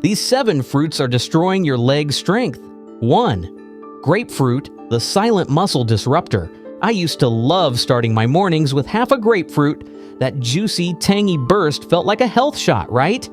These 7 fruits are destroying your leg strength. 1. Grapefruit, the silent muscle disruptor. I used to love starting my mornings with half a grapefruit. That juicy, tangy burst felt like a health shot, right?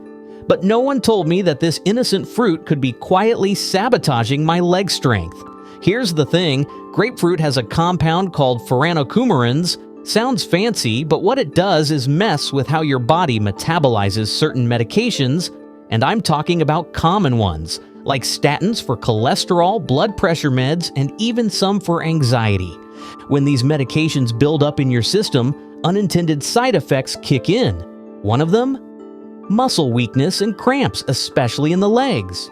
But no one told me that this innocent fruit could be quietly sabotaging my leg strength. Here's the thing, grapefruit has a compound called furanocoumarins. Sounds fancy, but what it does is mess with how your body metabolizes certain medications, and I'm talking about common ones, like statins for cholesterol, blood pressure meds, and even some for anxiety. When these medications build up in your system, unintended side effects kick in. One of them? Muscle weakness and cramps, especially in the legs.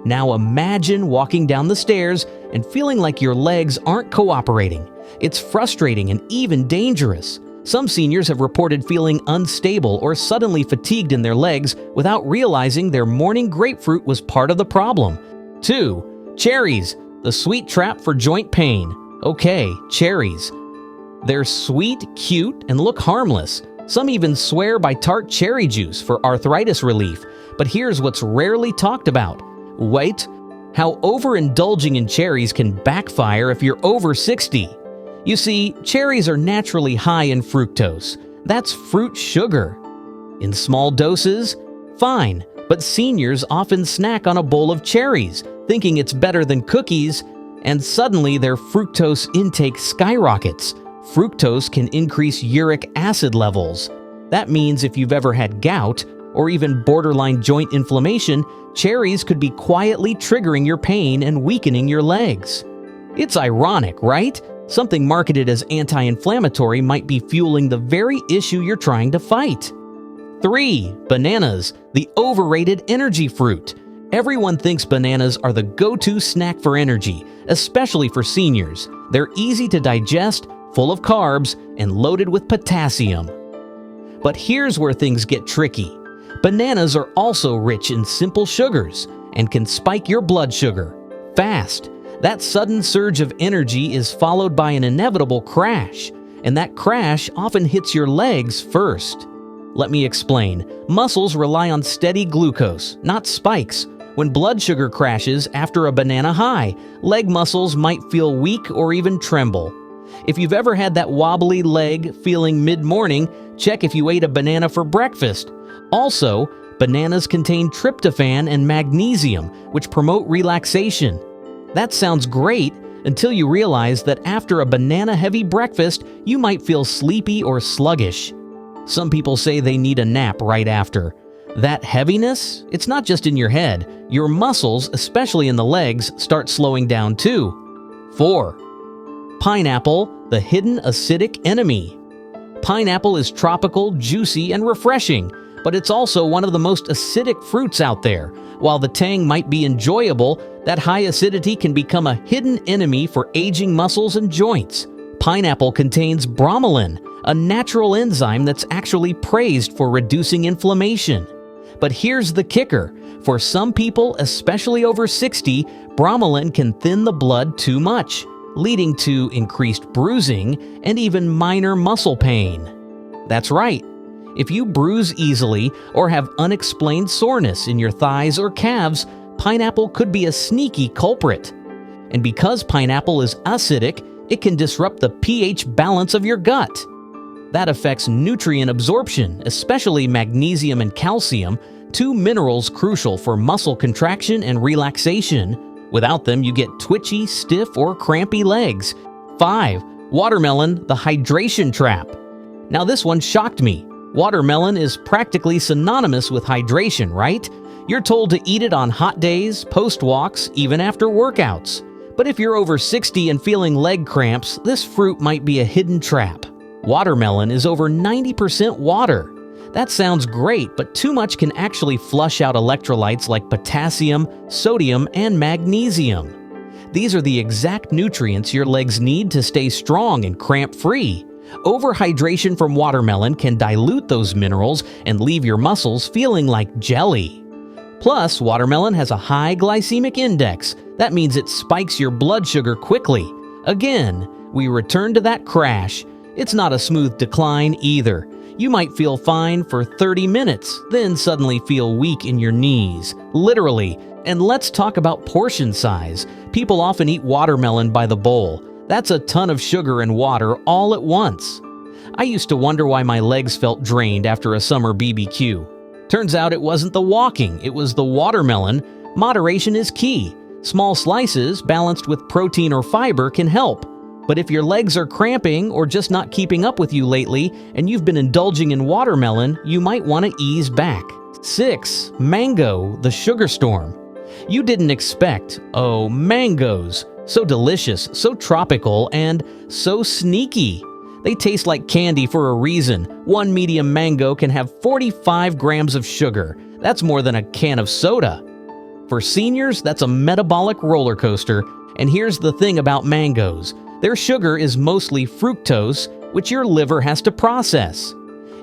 Now imagine walking down the stairs and feeling like your legs aren't cooperating. It's frustrating and even dangerous. Some seniors have reported feeling unstable or suddenly fatigued in their legs without realizing their morning grapefruit was part of the problem. 2. Cherries, the sweet trap for joint pain. Okay, cherries. They're sweet, cute, and look harmless. Some even swear by tart cherry juice for arthritis relief. But here's what's rarely talked about. Wait, how overindulging in cherries can backfire if you're over 60. You see, cherries are naturally high in fructose. That's fruit sugar. In small doses? Fine, but seniors often snack on a bowl of cherries, thinking it's better than cookies, and suddenly their fructose intake skyrockets. Fructose can increase uric acid levels. That means if you've ever had gout, or even borderline joint inflammation, cherries could be quietly triggering your pain and weakening your legs. It's ironic, right? Something marketed as anti-inflammatory might be fueling the very issue you're trying to fight. 3. Bananas, the overrated energy fruit. Everyone thinks bananas are the go-to snack for energy, especially for seniors. They're easy to digest, full of carbs, and loaded with potassium. But here's where things get tricky. Bananas are also rich in simple sugars and can spike your blood sugar fast. That sudden surge of energy is followed by an inevitable crash, and that crash often hits your legs first. Let me explain. Muscles rely on steady glucose, not spikes. When blood sugar crashes after a banana high, leg muscles might feel weak or even tremble. If you've ever had that wobbly leg feeling mid-morning, check if you ate a banana for breakfast. Also, bananas contain tryptophan and magnesium, which promote relaxation. That sounds great until you realize that after a banana-heavy breakfast, you might feel sleepy or sluggish. Some people say they need a nap right after. That heaviness, it's not just in your head. Your muscles, especially in the legs, start slowing down too. 4. Pineapple, the hidden acidic enemy. Pineapple is tropical, juicy, and refreshing, but it's also one of the most acidic fruits out there. While the tang might be enjoyable, that high acidity can become a hidden enemy for aging muscles and joints. Pineapple contains bromelain, a natural enzyme that's actually praised for reducing inflammation. But here's the kicker. For some people, especially over 60, bromelain can thin the blood too much, leading to increased bruising and even minor muscle pain. That's right. If you bruise easily or have unexplained soreness in your thighs or calves, pineapple could be a sneaky culprit. And because pineapple is acidic, it can disrupt the pH balance of your gut. That affects nutrient absorption, especially magnesium and calcium, 2 minerals crucial for muscle contraction and relaxation. Without them, you get twitchy, stiff, or crampy legs. 5. Watermelon, the hydration trap. Now this one shocked me. Watermelon is practically synonymous with hydration, right? You're told to eat it on hot days, post-walks, even after workouts. But if you're over 60 and feeling leg cramps, this fruit might be a hidden trap. Watermelon is over 90% water. That sounds great, but too much can actually flush out electrolytes like potassium, sodium, and magnesium. These are the exact nutrients your legs need to stay strong and cramp-free. Overhydration from watermelon can dilute those minerals and leave your muscles feeling like jelly. Plus, watermelon has a high glycemic index. That means it spikes your blood sugar quickly. Again, we return to that crash. It's not a smooth decline either. You might feel fine for 30 minutes, then suddenly feel weak in your knees, literally. And let's talk about portion size. People often eat watermelon by the bowl. That's a ton of sugar and water all at once. I used to wonder why my legs felt drained after a summer BBQ. Turns out it wasn't the walking, it was the watermelon. Moderation is key. Small slices, balanced with protein or fiber, can help. But if your legs are cramping or just not keeping up with you lately and you've been indulging in watermelon, you might want to ease back. 6. Mango, the sugar storm. You didn't expect, mangoes. So delicious, so tropical, and so sneaky. They taste like candy for a reason. One medium mango can have 45 grams of sugar. That's more than a can of soda. For seniors, that's a metabolic roller coaster. And here's the thing about mangoes. Their sugar is mostly fructose, which your liver has to process.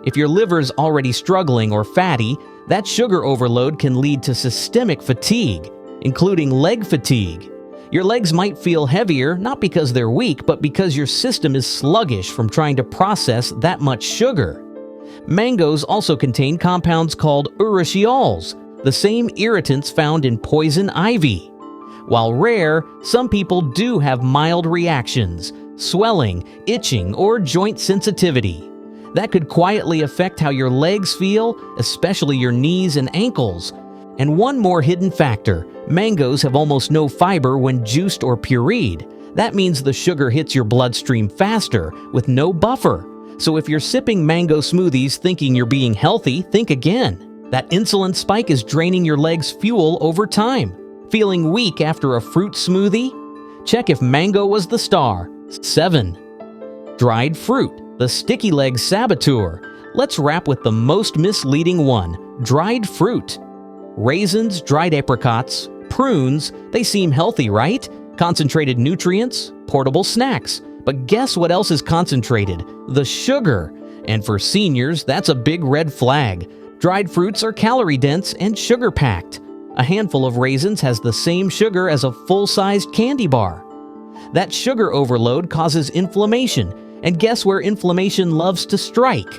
If your liver's already struggling or fatty, that sugar overload can lead to systemic fatigue, including leg fatigue. Your legs might feel heavier, not because they're weak, but because your system is sluggish from trying to process that much sugar. Mangoes also contain compounds called urushiol, the same irritants found in poison ivy. While rare, some people do have mild reactions, swelling, itching, or joint sensitivity. That could quietly affect how your legs feel, especially your knees and ankles. And one more hidden factor, mangoes have almost no fiber when juiced or pureed. That means the sugar hits your bloodstream faster, with no buffer. So if you're sipping mango smoothies thinking you're being healthy, think again. That insulin spike is draining your legs' fuel over time. Feeling weak after a fruit smoothie? Check if mango was the star. 7. Dried fruit, the sticky leg saboteur. Let's wrap with the most misleading one, dried fruit. Raisins, dried apricots, prunes, they seem healthy, right? Concentrated nutrients, portable snacks. But guess what else is concentrated? The sugar. And for seniors, that's a big red flag. Dried fruits are calorie-dense and sugar-packed. A handful of raisins has the same sugar as a full-sized candy bar. That sugar overload causes inflammation, and guess where inflammation loves to strike?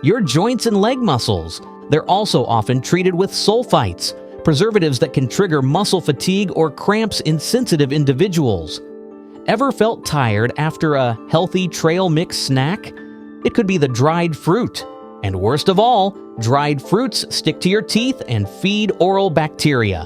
Your joints and leg muscles. They're also often treated with sulfites, preservatives that can trigger muscle fatigue or cramps in sensitive individuals. Ever felt tired after a healthy trail mix snack? It could be the dried fruit. And worst of all, dried fruits stick to your teeth and feed oral bacteria.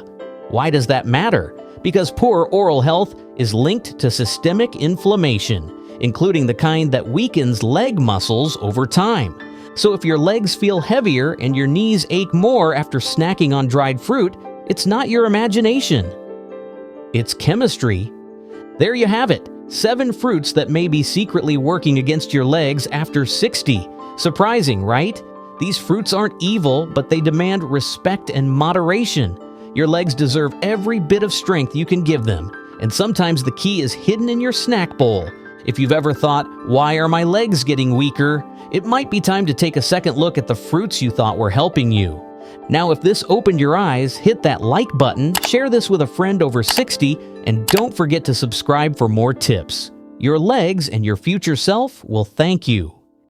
Why does that matter? Because poor oral health is linked to systemic inflammation, including the kind that weakens leg muscles over time. So if your legs feel heavier and your knees ache more after snacking on dried fruit, it's not your imagination. It's chemistry. There you have it, 7 fruits that may be secretly working against your legs after 60. Surprising, right? These fruits aren't evil, but they demand respect and moderation. Your legs deserve every bit of strength you can give them, and sometimes the key is hidden in your snack bowl. If you've ever thought, why are my legs getting weaker? It might be time to take a second look at the fruits you thought were helping you. Now, if this opened your eyes, hit that like button, share this with a friend over 60, and don't forget to subscribe for more tips. Your legs and your future self will thank you.